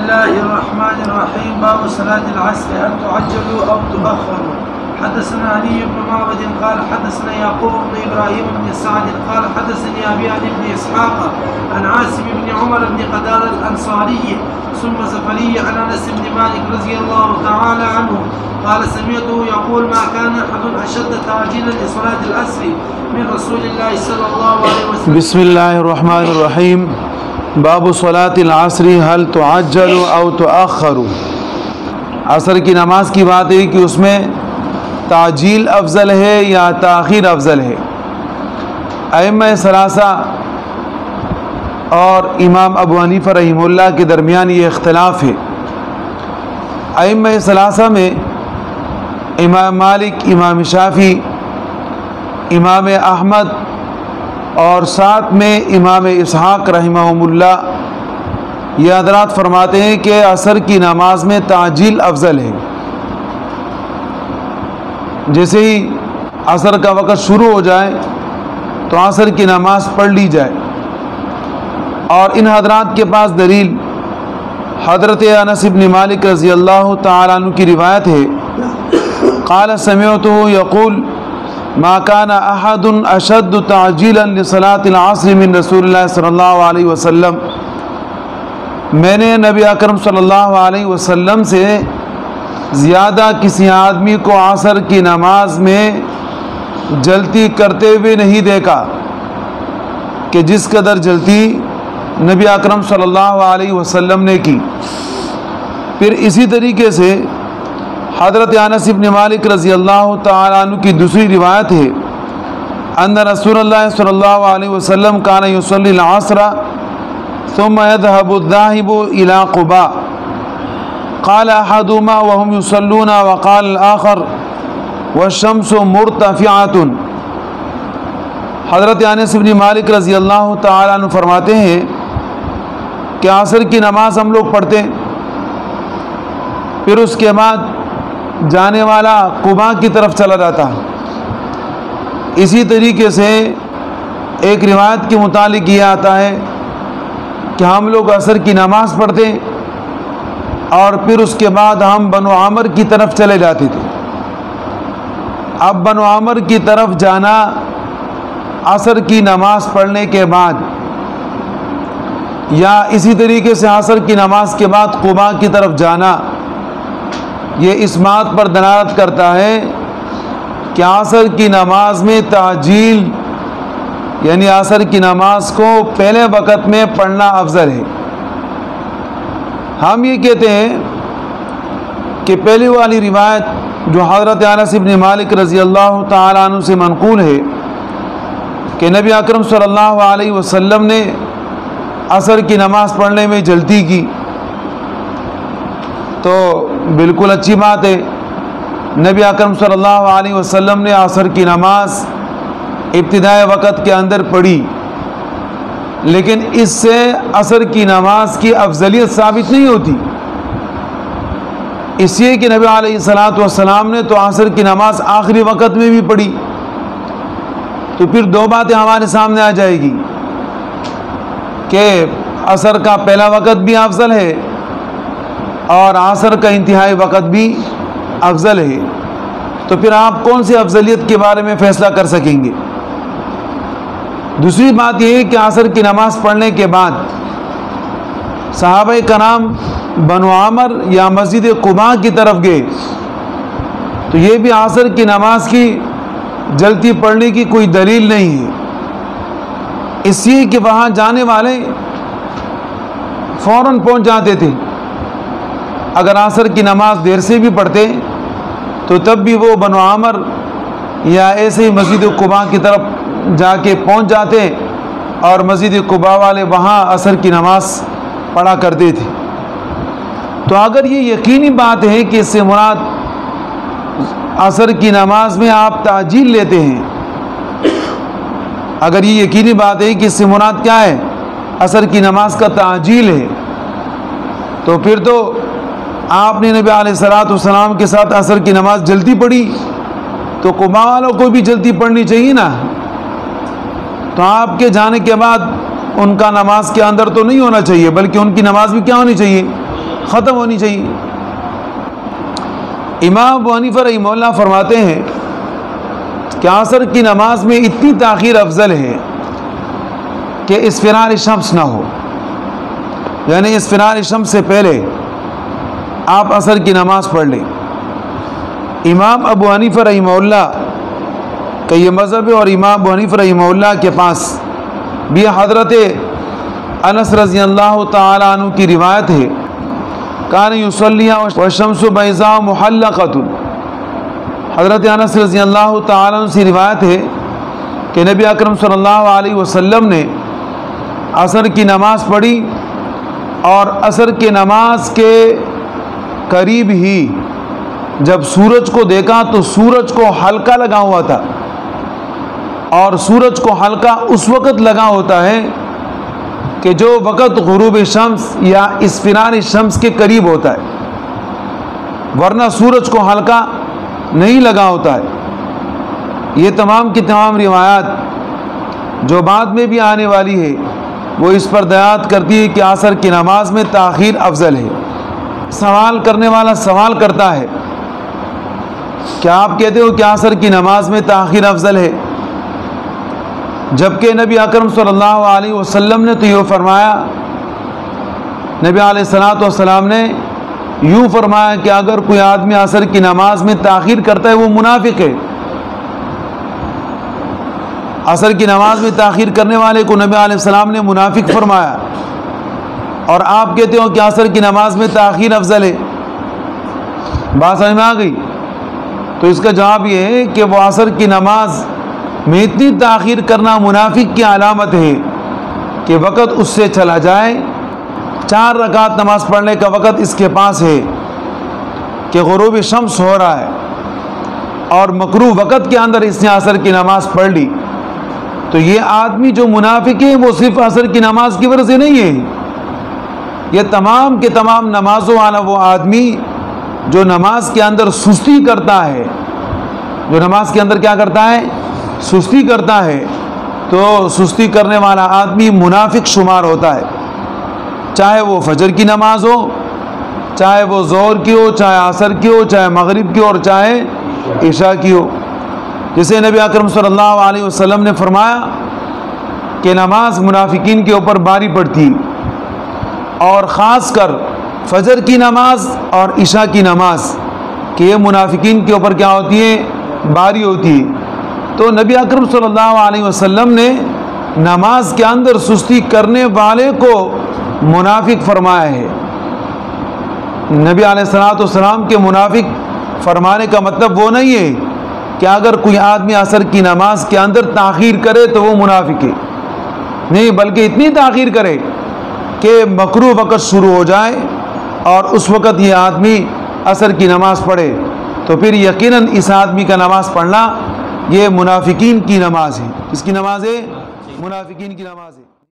الله الرحمن الرحيم. باب صلاة العصر هل تعجل أو تؤخر؟ حدثنا علي بن معبد قال حدثنا يعقوب بن إبراهيم بن سعد قال حدثني أبي عن ابن إسحاق عن عاصم بن عمر بن قتادة الأنصاري ثم زفري عن أنس بن مالك رضي الله تعالى عنه قال سمعته يقول ما كان أحد أشد تعجيلا لصلاة العصر من رسول الله صلى الله عليه وسلم. بسم الله الرحمن الرحيم. باب صلاة العصر هل تعجل او تؤخر. عصر کی نماز کی بات ہے کہ اس میں تعجیل افضل ہے یا تاخیر افضل ہے. ائمہ ثلاثہ اور امام ابو حنیفہ رحمہ اللہ کے درمیان یہ اختلاف ہے. ائمہ ثلاثہ میں امام مالک، امام شافعی، امام احمد اور ساتھ میں امام اسحاق رحمہم اللہ یہ حضرات فرماتے ہیں کہ عصر کی نماز میں تعجیل افضل ہے. جیسے ہی عصر کا وقت شروع ہو جائے تو عصر کی نماز پڑھ لی جائے. اور ان حضرات کے پاس دلیل حضرت انس بن مالک رضی اللہ تعالیٰ عنہ کی روایت ہے قال سمعته يقول ما كان احد اشد تعجیلا لصلاة العصر من رسول اللہ صلی اللہ علیہ وسلم. میں نے نبی اکرم صلی اللہ علیہ وسلم سے زیادہ کسی آدمی کو عصر کی نماز میں جلدی کرتے ہوئے نہیں دیکھا کہ جس قدر جلدی نبی اکرم صلی اللہ علیہ وسلم نے کی. پھر اسی طریقے سے حضرت انس بن مالک رضی اللہ تعالیٰ عنہ کی دوسری روایت ہے ان رسول اللہ صلی اللہ علیہ وسلم کان یصلی العصر ثم يذهب الذاهب الى قباء قال احدهما وهم يصلون وقال الاخر والشمس مرتفعة. حضرت انس بن مالک رضی اللہ تعالیٰ عنہ فرماتے ہیں کہ عصر کی نماز ہم لوگ پڑھتے ہیں، پھر اس کے بعد جانے والا قباء کی طرف چلا جاتا. اسی طریقے سے ایک روایت کے متعلق یہ آتا ہے کہ ہم لوگ عصر کی نماز پڑھتے اور پھر اس کے بعد ہم بنو عامر کی طرف چلے جاتے تھے. اب بنو عامر کی طرف جانا عصر کی نماز پڑھنے کے بعد یا اسی طریقے سے عصر کی نماز کے بعد قباء کی طرف جانا یہ اس بات پر دلالت کرتا ہے کہ عصر کی نماز میں تعجیل یعنی عصر کی نماز کو پہلے وقت میں پڑھنا افضل ہے. ہم یہ کہتے ہیں کہ پہلی والی روایت جو حضرت انس بن مالک رضی اللہ تعالیٰ عنہ سے منقول ہے کہ نبی اکرم صلی اللہ علیہ وسلم نے عصر کی نماز پڑھنے میں جلدی کی تو بالکل اچھی بات ہے. نبی اکرم صلی اللہ علیہ وسلم نے عصر کی نماز ابتدائی وقت کے اندر پڑھی، لیکن اس سے عصر کی نماز کی افضلیت ثابت نہیں ہوتی. اس لیے کہ نبی علیہ الصلوۃ والسلام نے تو عصر کی نماز آخری وقت میں بھی پڑھی، تو پھر دو باتیں ہمارے سامنے آ جائے گی کہ عصر کا پہلا وقت بھی افضل ہے اور عصر کا انتہائی وقت بھی افضل ہے. تو پھر آپ کون سی افضلیت کے بارے میں فیصلہ کر سکیں گے؟ دوسری بات یہ ہے کہ عصر کی نماز پڑھنے کے بعد صحابہ کرام بنو عامر یا مسجد قباء کی طرف گئے تو یہ بھی عصر کی نماز کی جلدی پڑھنے کی کوئی دلیل نہیں ہے. اس لیے کہ وہاں جانے والے فوراً پہنچ جاتے تھے. اگر عصر کی نماز دیر سے بھی پڑھتے تو تب بھی وہ بنو عامر یا ایسے ہی مسجد قباء کی طرف جا کے پہنچ جاتے اور مسجد قباء والے وہاں عصر کی نماز پڑھا کرتے تھے. تو اگر یہ یقینی بات ہے کہ اس سے مراد عصر کی نماز میں آپ تعجیل لیتے ہیں، اگر یہ یقینی بات ہے کہ اس سے مراد کیا ہے عصر کی نماز کا تعجیل ہے، تو پھر تو آپ نے نبی علیہ الصلوۃ والسلام کے ساتھ عصر کی نماز جلدی پڑھی تو قباء والوں کو بھی جلدی پڑھنی چاہیے نا. تو آپ کے جانے کے بعد ان کا نماز کے اندر تو نہیں ہونا چاہیے، بلکہ ان کی نماز بھی کیا ہونی چاہیے؟ ختم ہونی چاہیے۔ امام ابو حنیفہ رحمہ اللہ فرماتے ہیں کہ عصر کی نماز میں اتنی تاخیر افضل ہے کہ اسفرار شمس نہ ہو، یعنی اسفرار شمس سے پہلے آپ عصر کی نماز پڑھ لیں۔ امام ابو حنیفہ رحمہ اللہ کا یہ مذہب ہے، اور امام ابو حنیفہ رحمہ اللہ کے پاس بھی حضرت انس رضی اللہ تعالی عنہ کی روایت ہے، کان یصلی والشمس بیضاء محلقۃ۔ حضرت انس رضی اللہ تعالی عنہ سے روایت ہے کہ نبی اکرم صلی اللہ علیہ وسلم نے عصر کی نماز پڑھی، اور عصر کی نماز کے قریب ہی جب سورج کو دیکھا تو سورج کو ہلکا لگا ہوا تھا، اور سورج کو ہلکا اس وقت لگا ہوتا ہے کہ جو وقت غروب شمس یا اسفرار شمس کے قریب ہوتا ہے، ورنہ سورج کو ہلکا نہیں لگا ہوتا ہے۔ یہ تمام کی تمام روایات جو بعد میں بھی آنے والی ہے وہ اس پر دلالت کرتی ہے کہ عصر کی نماز میں تاخیر افضل ہے۔ سوال کرنے والا سوال کرتا ہے، کیا آپ کہتے ہو کہ عصر کی نماز میں تاخیر افضل ہے، جبکہ نبی اکرم صلی اللہ علیہ وسلم نے تو یہ فرمایا، نبی علیہ الصلوۃ والسلام نے یوں فرمایا کہ اگر کوئی آدمی عصر کی نماز میں تاخیر کرتا ہے وہ منافق ہے۔ عصر کی نماز میں تاخیر کرنے والے کو نبی علیہ السلام نے منافق فرمایا، اور آپ کہتے ہو کہ عصر کی نماز میں تاخیر افضل ہے۔ بات سمجھ میں آ گئی؟ تو اس کا جواب یہ ہے کہ وہ عصر کی نماز میں اتنی تاخیر کرنا منافق کی علامت ہے کہ وقت اس سے چلا جائے، 4 رکعت نماز پڑھنے کا وقت اس کے پاس ہے کہ غروب شمس ہو رہا ہے، اور مکروہ وقت کے اندر اس نے عصر کی نماز پڑھ لی، تو یہ آدمی جو منافق ہے وہ صرف عصر کی نماز کی وجہ سے نہیں ہے، یہ تمام کے تمام نمازوں والا وہ آدمی جو نماز کے اندر سستی کرتا ہے، جو نماز کے اندر کیا کرتا ہے؟ سستی کرتا ہے، تو سستی کرنے والا آدمی منافق شمار ہوتا ہے، چاہے وہ فجر کی نماز ہو، چاہے وہ ظہر کی ہو، چاہے عصر کی ہو، چاہے مغرب کی ہو، اور چاہے عشاء کی ہو۔ جسے نبی اکرم صلی اللہ علیہ وسلم نے فرمایا کہ نماز منافقین کے اوپر باری پڑتی، اور خاص کر فجر کی نماز اور عشاء کی نماز، کہ یہ منافقین کے اوپر کیا ہوتی ہے؟ باری ہوتی ہے۔ تو نبی اکرم صلی اللہ علیہ وسلم نے نماز کے اندر سستی کرنے والے کو منافق فرمایا ہے۔ نبی علیہ الصلوۃ والسلام کے منافق فرمانے کا مطلب وہ نہیں ہے کہ اگر کوئی آدمی عصر کی نماز کے اندر تاخیر کرے تو وہ منافق ہے، نہیں، بلکہ اتنی تاخیر کرے کہ مکروہ وقت شروع ہو جائے اور اس وقت یہ آدمی عصر کی نماز پڑھے، تو پھر یقیناً اس آدمی کا نماز پڑھنا یہ منافقین کی نماز ہے۔ کس کی نماز ہے؟ منافقین کی نماز ہے۔